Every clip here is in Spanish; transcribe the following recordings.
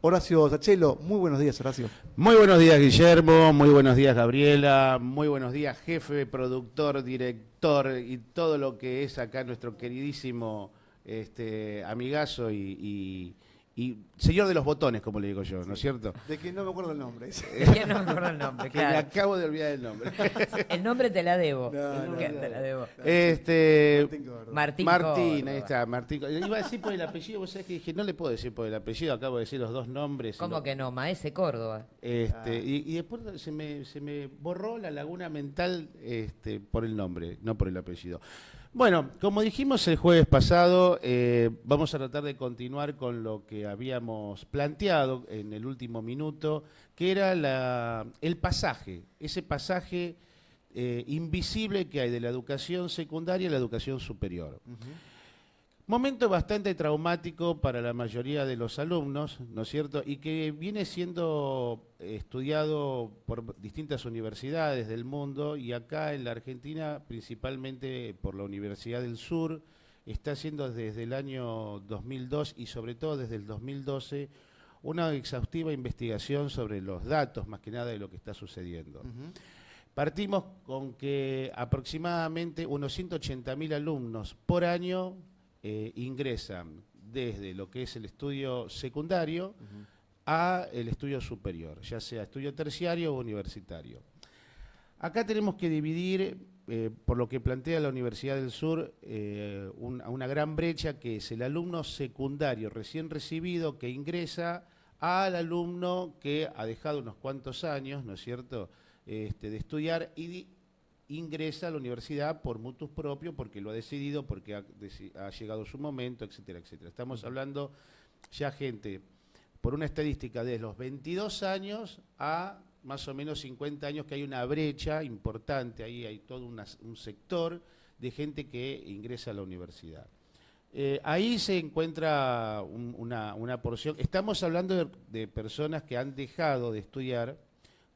Horacio Sachelo, muy buenos días, Horacio. Muy buenos días, Guillermo, muy buenos días, Gabriela, muy buenos días, jefe, productor, director y todo lo que es acá nuestro queridísimo amigazo y señor de los botones, como le digo yo, ¿no es Sí, cierto? de que no me acuerdo el nombre. ¿De quién no me acuerdo el nombre? Que me Claro. acabo de olvidar el nombre. El nombre te la debo. No, no, Que no. te la debo. Este, Martín Córdoba. Martín Martín, ahí Córdoba. está, Martín. Iba a decir por el apellido, vos sabés que dije, no le puedo decir por el apellido, acabo de decir los dos nombres. ¿Cómo que no? Maese Córdoba. Y después se me borró la laguna mental por el nombre, no por el apellido. Bueno, como dijimos el jueves pasado, vamos a tratar de continuar con lo que habíamos planteado en el último minuto, que era el pasaje, ese pasaje invisible que hay de la educación secundaria a la educación superior. Momento bastante traumático para la mayoría de los alumnos, ¿no es cierto? Y que viene siendo estudiado por distintas universidades del mundo y acá en la Argentina, principalmente por la Universidad del Sur, está haciendo desde el año 2002 y sobre todo desde el 2012 una exhaustiva investigación sobre los datos, más que nada de lo que está sucediendo. Partimos con que aproximadamente unos 180.000 alumnos por año ingresan desde lo que es el estudio secundario a el estudio superior, ya sea estudio terciario o universitario. Acá tenemos que dividir, por lo que plantea la Universidad del Sur, una gran brecha que es el alumno secundario recién recibido que ingresa al alumno que ha dejado unos cuantos años, ¿no es cierto?, de estudiar y ingresa a la universidad por mutus propio, porque lo ha decidido, porque ha llegado su momento, etcétera, etcétera. Estamos hablando ya gente, por una estadística de los 22 años a más o menos 50 años, que hay una brecha importante, ahí hay todo un sector de gente que ingresa a la universidad. Ahí se encuentra una porción, estamos hablando de personas que han dejado de estudiar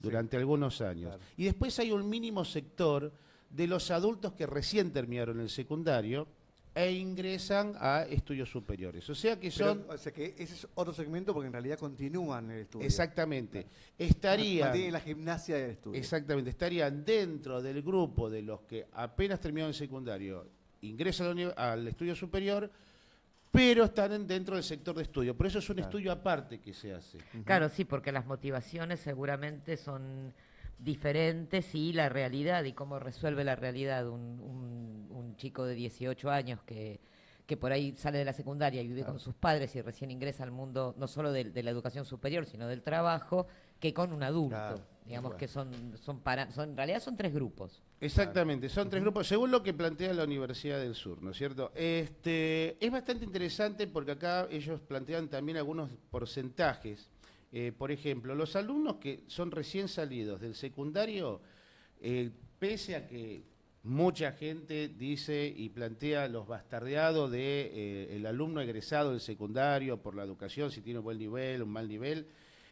durante algunos años. Claro. Y después hay un mínimo sector de los adultos que recién terminaron el secundario e ingresan a estudios superiores. O sea que son... O sea que ese es otro segmento porque en realidad continúan el estudio. Exactamente. Mantienen la gimnasia del estudio. Exactamente. Estarían dentro del grupo de los que apenas terminaron el secundario, ingresan al estudio superior, pero están dentro del sector de estudio. Por eso es un estudio aparte que se hace. Claro, sí, porque las motivaciones seguramente son diferentes y la realidad y cómo resuelve la realidad un chico de 18 años que por ahí sale de la secundaria y vive con sus padres y recién ingresa al mundo no solo de la educación superior, sino del trabajo, que con un adulto. Claro, Digamos bueno. que en realidad son tres grupos. Exactamente, son tres grupos, según lo que plantea la Universidad del Sur, ¿no es cierto? Es bastante interesante porque acá ellos plantean también algunos porcentajes. Por ejemplo, los alumnos que son recién salidos del secundario, pese a que mucha gente dice y plantea los bastardeados de el alumno egresado del secundario por la educación, si tiene un buen nivel, un mal nivel,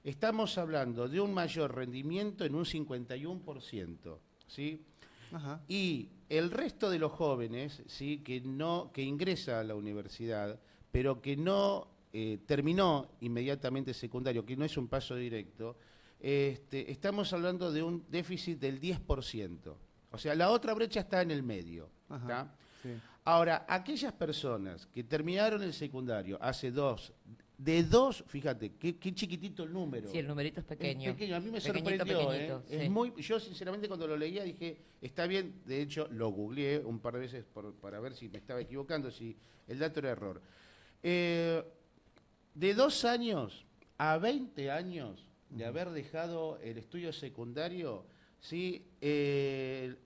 estamos hablando de un mayor rendimiento en un 51%, ¿sí? Ajá. Y el resto de los jóvenes, ¿sí?, que ingresa a la universidad, pero que no terminó inmediatamente secundario, que no es un paso directo, estamos hablando de un déficit del 10%. O sea, la otra brecha está en el medio. Ajá. ¿Tá? Sí. Ahora, aquellas personas que terminaron el secundario hace fíjate, qué chiquitito el número. Sí, el numerito es pequeño. Es pequeño, a mí me Pequeñito, sorprendió. pequeñito, Es sí. yo sinceramente cuando lo leía dije, está bien, de hecho lo googleé un par de veces para ver si me estaba equivocando, si el dato era error. De 2 años a 20 años de haber dejado el estudio secundario, ¿sí?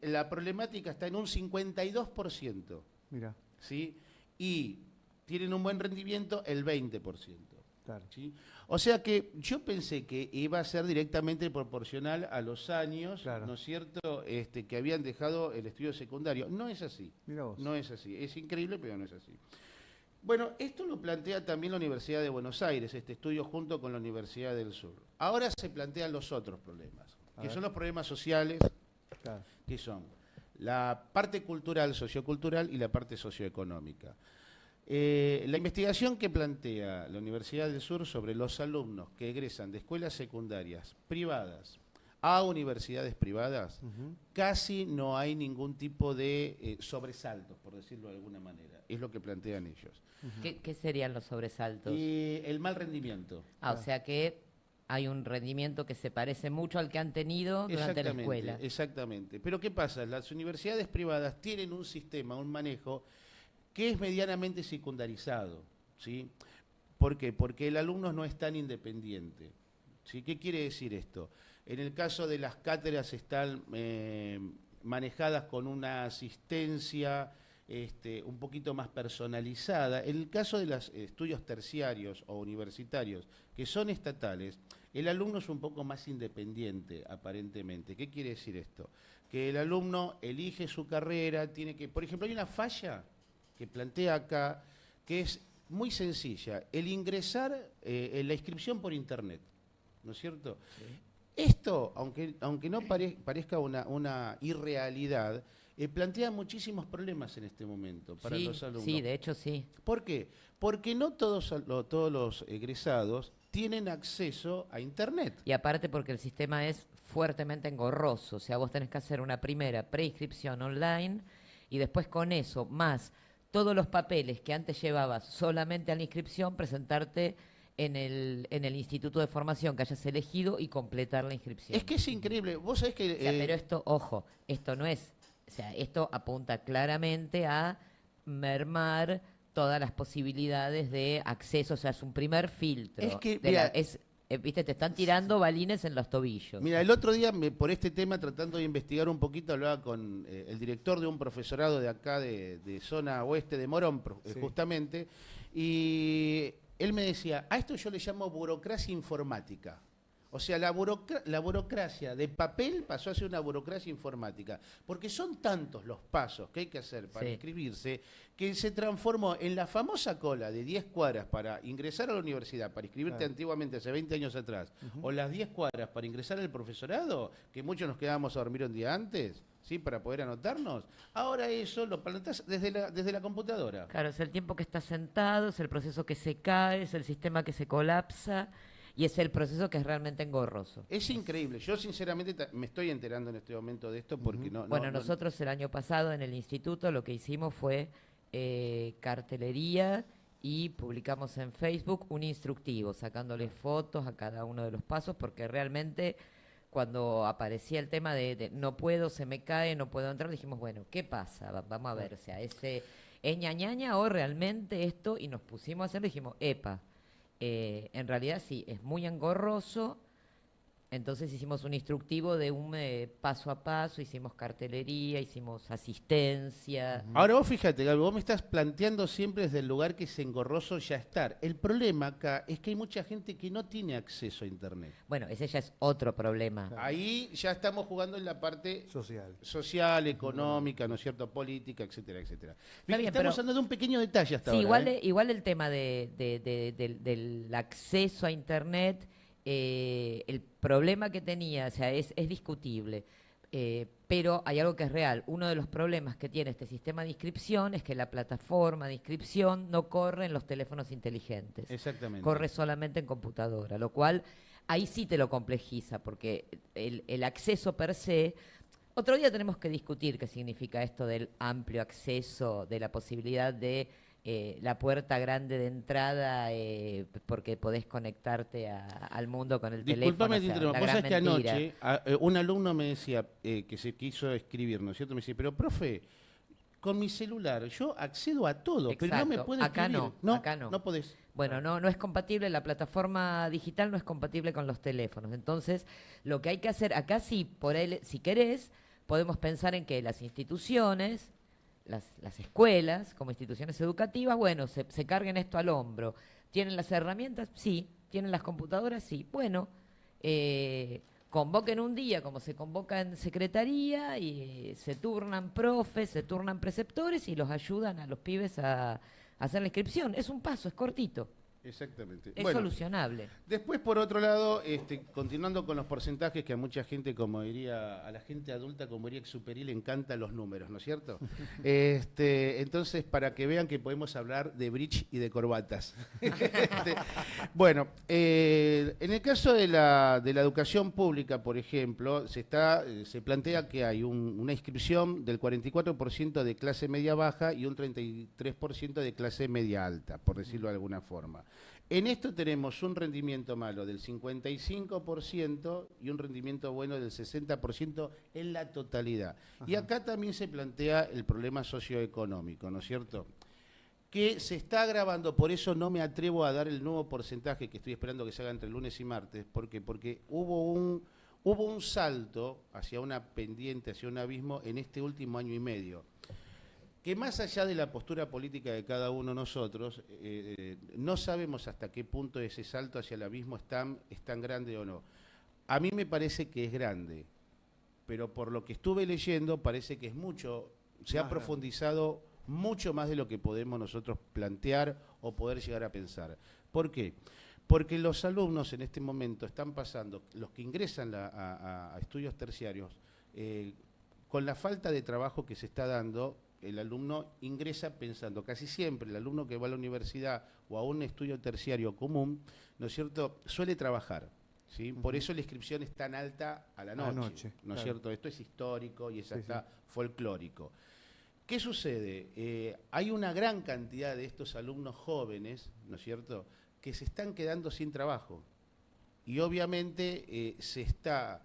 La problemática está en un 52%. Mira, ¿Sí? Y tienen un buen rendimiento el 20%. claro. ¿Sí? O sea que yo pensé que iba a ser directamente proporcional a los años, Claro. ¿no es cierto?, que habían dejado el estudio secundario. No es así. Mira vos. No es así. Es increíble, pero no es así. Bueno, esto lo plantea también la Universidad de Buenos Aires, este estudio junto con la Universidad del Sur. Ahora se plantean los otros problemas, A que ver. son los problemas sociales, Claro. que son la parte cultural, sociocultural y la parte socioeconómica. La investigación que plantea la Universidad del Sur sobre los alumnos que egresan de escuelas secundarias privadas a universidades privadas, casi no hay ningún tipo de sobresaltos, por decirlo de alguna manera. Es lo que plantean ellos. ¿Qué serían los sobresaltos? Y el mal rendimiento. O sea que hay un rendimiento que se parece mucho al que han tenido durante la escuela. Exactamente. Pero ¿qué pasa? Las universidades privadas tienen un sistema, un manejo que es medianamente secundarizado, ¿sí? ¿Por qué? Porque el alumno no es tan independiente, ¿sí? ¿Qué quiere decir esto? En el caso de las cátedras están manejadas con una asistencia un poquito más personalizada. En el caso de los estudios terciarios o universitarios, que son estatales, el alumno es un poco más independiente, aparentemente. ¿Qué quiere decir esto? Que el alumno elige su carrera, tiene que... Por ejemplo, hay una falla que plantea acá, que es muy sencilla, el ingresar en la inscripción por internet, ¿no es cierto? Sí. Esto, aunque no parezca una irrealidad, plantea muchísimos problemas en este momento para los alumnos. Sí, de hecho sí. ¿Por qué? Porque no todos los egresados tienen acceso a internet. Y aparte porque el sistema es fuertemente engorroso, o sea, vos tenés que hacer una primera preinscripción online y después con eso, más todos los papeles que antes llevabas solamente a la inscripción, presentarte en el instituto de formación que hayas elegido y completar la inscripción. Es que es increíble. Vos sabés que... O sea, pero esto, ojo, esto no es... O sea, esto apunta claramente a mermar todas las posibilidades de acceso, o sea, es un primer filtro. Es que, mira, viste, te están tirando balines en los tobillos. Mira, el otro día, por este tema, tratando de investigar un poquito, hablaba con el director de un profesorado de acá, de zona oeste de Morón, justamente, y él me decía, a esto yo le llamo burocracia informática. O sea, la burocracia de papel pasó a ser una burocracia informática, porque son tantos los pasos que hay que hacer para inscribirse, que se transformó en la famosa cola de 10 cuadras para ingresar a la universidad, para inscribirte antiguamente hace 20 años atrás, o las 10 cuadras para ingresar al profesorado, que muchos nos quedábamos a dormir un día antes, ¿sí? Para poder anotarnos. Ahora eso lo planteás desde la computadora. Claro, es el tiempo que estás sentado, es el proceso que se cae, es el sistema que se colapsa. Y es el proceso que es realmente engorroso. Es increíble. Yo sinceramente me estoy enterando en este momento de esto porque nosotros el año pasado en el instituto lo que hicimos fue cartelería y publicamos en Facebook un instructivo, sacándole fotos a cada uno de los pasos, porque realmente cuando aparecía el tema de no puedo, se me cae, no puedo entrar, dijimos, bueno, ¿qué pasa? Vamos a ver, o sea, ¿es ñañaña o realmente esto? Y nos pusimos a hacer, dijimos, epa. En realidad sí, es muy engorroso, entonces hicimos un instructivo de un paso a paso, hicimos cartelería, hicimos asistencia. Ahora vos fíjate, Gaby, vos me estás planteando siempre desde el lugar que es engorroso ya estar. El problema acá es que hay mucha gente que no tiene acceso a internet. Bueno, ese ya es otro problema. Claro. Ahí ya estamos jugando en la parte social, económica, ¿no es cierto?, política, etcétera, etcétera. Bien, estamos hablando de un pequeño detalle hasta ahora. Igual el tema del acceso a internet... el problema que tenía, o sea, es discutible, pero hay algo que es real. Uno de los problemas que tiene este sistema de inscripción es que la plataforma de inscripción no corre en los teléfonos inteligentes. Exactamente. Corre solamente en computadora, lo cual ahí sí te lo complejiza, porque el acceso per se... Otro día tenemos que discutir qué significa esto del amplio acceso, de la posibilidad de... la puerta grande de entrada porque podés conectarte al mundo con el teléfono. Disculpame, vos sabés que anoche un alumno me decía que se quiso escribir, ¿no es cierto? Me decía, pero profe, con mi celular yo accedo a todo, pero no me puedo escribir. Acá no. No podés. Bueno, no es compatible, la plataforma digital no es compatible con los teléfonos. Entonces, lo que hay que hacer, acá sí, si querés, podemos pensar en que las instituciones... Las escuelas, como instituciones educativas, bueno, se carguen esto al hombro. ¿Tienen las herramientas? Sí. ¿Tienen las computadoras? Sí. Bueno, convoquen un día, como se convoca en secretaría, y se turnan profes, se turnan preceptores y los ayudan a los pibes a hacer la inscripción. Es un paso, es cortito. Exactamente. Es Bueno, solucionable. después, por otro lado, continuando con los porcentajes, que a mucha gente, como diría, a la gente adulta, como diría Exupéry, le encantan los números, ¿no es cierto? Entonces, para que vean que podemos hablar de bridge y de corbatas. Bueno, en el caso de la educación pública, por ejemplo, se plantea que hay una inscripción del 44% de clase media baja y un 33% de clase media alta, por decirlo de alguna forma. En esto tenemos un rendimiento malo del 55% y un rendimiento bueno del 60% en la totalidad. Ajá. Y acá también se plantea el problema socioeconómico, ¿no es cierto?, que se está agravando. Por eso no me atrevo a dar el nuevo porcentaje que estoy esperando que se haga entre lunes y martes. ¿Por qué? Porque hubo un salto hacia una pendiente, hacia un abismo en este último año y medio, que más allá de la postura política de cada uno de nosotros, no sabemos hasta qué punto ese salto hacia el abismo es tan grande o no. A mí me parece que es grande, pero por lo que estuve leyendo parece que es mucho, se ha profundizado mucho más de lo que podemos nosotros plantear o poder llegar a pensar. ¿Por qué? Porque los alumnos en este momento están pasando, los que ingresan a estudios terciarios, con la falta de trabajo que se está dando, el alumno ingresa pensando, casi siempre el alumno que va a la universidad o a un estudio terciario común, ¿no es cierto?, suele trabajar, ¿sí? Por eso la inscripción es tan alta a la noche, ¿no es cierto? Esto es histórico y es hasta folclórico. ¿Qué sucede? Hay una gran cantidad de estos alumnos jóvenes, ¿no es cierto?, que se están quedando sin trabajo. Y obviamente se está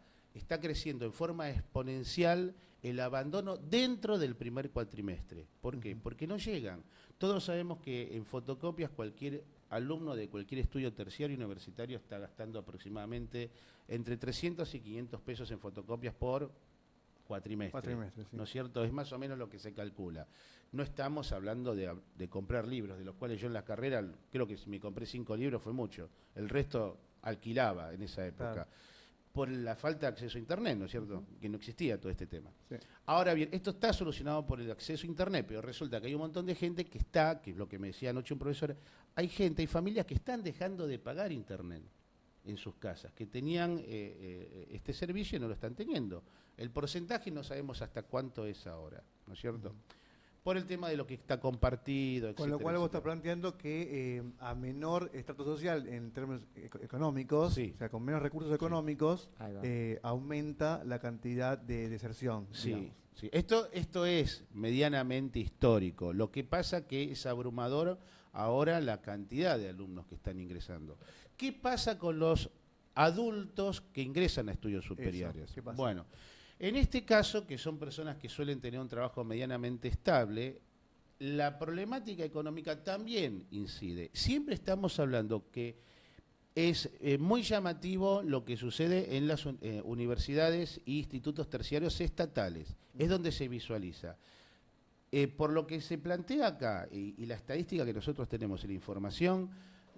creciendo en forma exponencial el abandono dentro del primer cuatrimestre. ¿Por qué? Porque no llegan. Todos sabemos que en fotocopias cualquier alumno de cualquier estudio terciario universitario está gastando aproximadamente entre 300 y 500 pesos en fotocopias por cuatrimestre, ¿no es cierto? Es más o menos lo que se calcula. No estamos hablando de comprar libros, de los cuales yo en la carrera, creo que si me compré 5 libros fue mucho. El resto alquilaba en esa época. Claro. Por la falta de acceso a Internet, ¿no es cierto? Que no existía todo este tema. Sí. Ahora bien, esto está solucionado por el acceso a Internet, pero resulta que hay un montón de gente que es lo que me decía anoche un profesor, hay familias que están dejando de pagar Internet en sus casas, que tenían este servicio y no lo están teniendo. El porcentaje no sabemos hasta cuánto es ahora, ¿no es cierto? Por el tema de lo que está compartido, etcétera. Con lo cual vos estás planteando que a menor estrato social en términos económicos, o sea, con menos recursos económicos, aumenta la cantidad de deserción. Sí, sí. Esto es medianamente histórico. Lo que pasa que es abrumador ahora la cantidad de alumnos que están ingresando. ¿Qué pasa con los adultos que ingresan a estudios superiores? ¿Qué pasa? Bueno, en este caso, que son personas que suelen tener un trabajo medianamente estable, la problemática económica también incide. Siempre estamos hablando que es muy llamativo lo que sucede en las universidades e institutos terciarios estatales. Es donde se visualiza. Por lo que se plantea acá, y la estadística que nosotros tenemos en la información,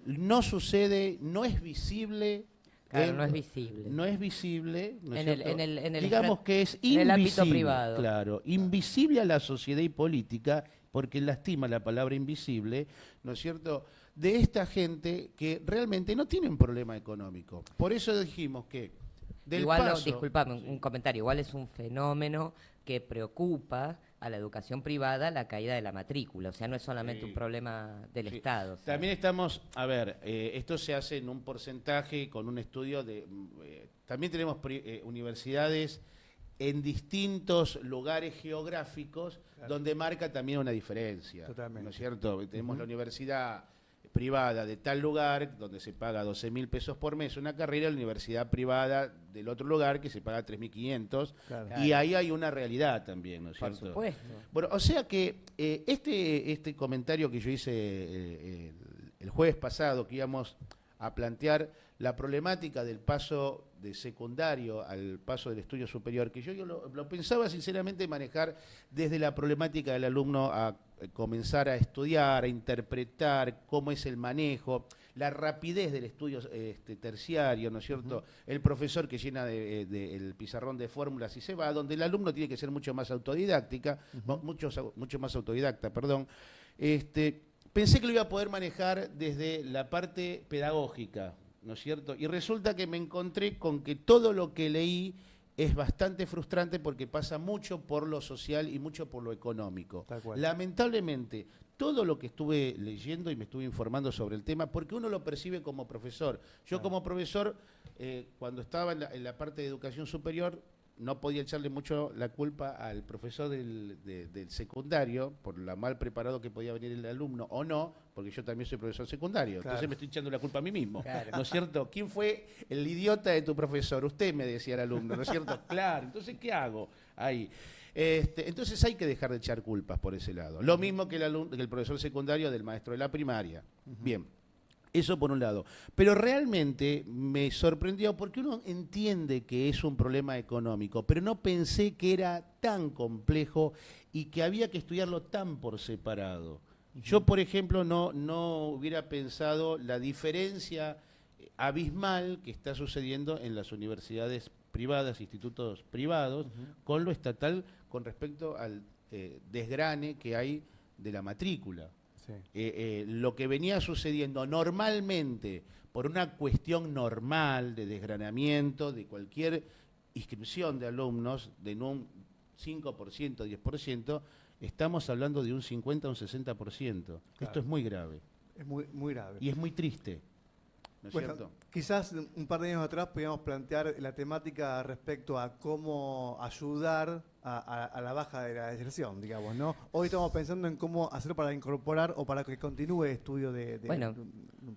no sucede, no es visible. Claro, no es visible. No es visible, ¿no es digamos que es invisible. En el ámbito privado. Claro, invisible a la sociedad y política, porque lastima la palabra invisible, ¿no es cierto?, de esta gente que realmente no tiene un problema económico. Por eso dijimos que disculpame, un comentario, igual es un fenómeno que preocupa a la educación privada la caída de la matrícula, o sea, no es solamente un problema del Estado. También estamos, esto se hace en un porcentaje con un estudio de, también tenemos universidades en distintos lugares geográficos donde marca también una diferencia. Totalmente. ¿No es cierto? Tenemos la universidad privada de tal lugar donde se paga 12.000 pesos por mes una carrera, la universidad privada del otro lugar que se paga 3.500, y ahí hay una realidad también, ¿no es cierto? Por supuesto. Bueno, o sea que este comentario que yo hice el jueves pasado, que íbamos a plantear la problemática del paso de secundario al paso del estudio superior, que yo lo pensaba sinceramente manejar desde la problemática del alumno a comenzar a estudiar, a interpretar cómo es el manejo, la rapidez del estudio terciario, ¿no es cierto? El profesor que llena el pizarrón de fórmulas y se va, donde el alumno tiene que ser mucho más autodidacta, mucho más autodidacta, perdón. pensé que lo iba a poder manejar desde la parte pedagógica, ¿no es cierto? Y resulta que me encontré con que todo lo que leí es bastante frustrante porque pasa mucho por lo social y mucho por lo económico. Lamentablemente, todo lo que estuve leyendo y me estuve informando sobre el tema, porque uno lo percibe como profesor. Yo como profesor, cuando estaba en la parte de educación superior, no podía echarle mucho la culpa al profesor del secundario por lo mal preparado que podía venir el alumno o no, porque yo también soy profesor secundario. Entonces me estoy echando la culpa a mí mismo, ¿no es cierto? ¿Quién fue el idiota de tu profesor? Usted, me decía el alumno, ¿no es cierto? Claro, entonces, ¿qué hago ahí? Entonces hay que dejar de echar culpas por ese lado. Lo mismo que el profesor secundario del maestro de la primaria. Bien. Eso por un lado. Pero realmente me sorprendió porque uno entiende que es un problema económico, pero no pensé que era tan complejo y que había que estudiarlo tan por separado. Yo, por ejemplo, no hubiera pensado la diferencia abismal que está sucediendo en las universidades privadas, institutos privados, con lo estatal con respecto al desgrane que hay de la matrícula. Lo que venía sucediendo normalmente por una cuestión normal de desgranamiento de cualquier inscripción de alumnos de un 5%, 10%, estamos hablando de un 50 o un 60%. Claro. Esto es muy grave. Es muy grave. Y es muy triste. ¿No es cierto? Quizás un par de años atrás podíamos plantear la temática respecto a cómo ayudar a la baja de la deserción, digamos, ¿no? Hoy estamos pensando en cómo hacer para incorporar o para que continúe el estudio de bueno,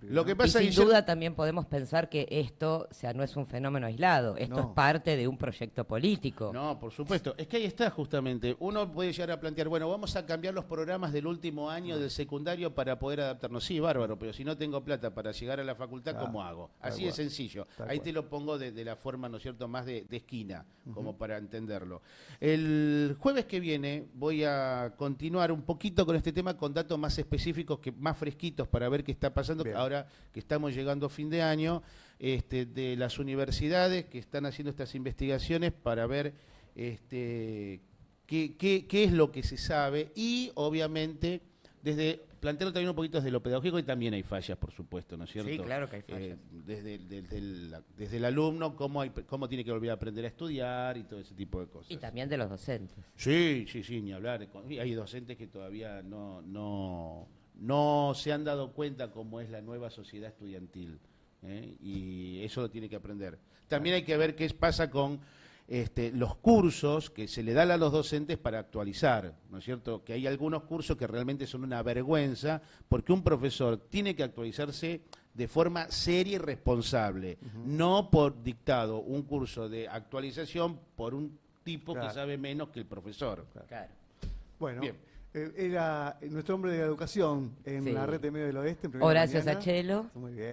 lo que pasa y sin duda también podemos pensar que esto, o sea, no es un fenómeno aislado, esto es parte de un proyecto político. No, por supuesto. Es que ahí está justamente. Uno puede llegar a plantear, bueno, vamos a cambiar los programas del último año del secundario para poder adaptarnos. Sí, bárbaro, pero si no tengo plata para llegar a la facultad, ¿cómo hago? Así de sencillo. Ahí te lo pongo de la forma, ¿no es cierto?, más de esquina, como para entenderlo. El jueves que viene voy a continuar un poquito con este tema con datos más específicos, más fresquitos para ver qué está pasando. Bien. Ahora que estamos llegando a fin de año, de las universidades que están haciendo estas investigaciones para ver qué es lo que se sabe y obviamente plantearlo también un poquito desde lo pedagógico y también hay fallas, por supuesto, ¿no es cierto? Sí, claro que hay fallas. Desde el alumno, cómo tiene que volver a aprender a estudiar y todo ese tipo de cosas. Y también de los docentes. Sí, ni hablar. Hay docentes que todavía no se han dado cuenta cómo es la nueva sociedad estudiantil, y eso lo tiene que aprender. También hay que ver qué pasa con los cursos que se le dan a los docentes para actualizar, ¿no es cierto? Que hay algunos cursos que realmente son una vergüenza porque un profesor tiene que actualizarse de forma seria y responsable, no por dictado, un curso de actualización por un tipo que sabe menos que el profesor. Claro. Bueno, bien. Era nuestro hombre de la educación en la red de Medio del Oeste. Horacio Sachelo. Muy bien.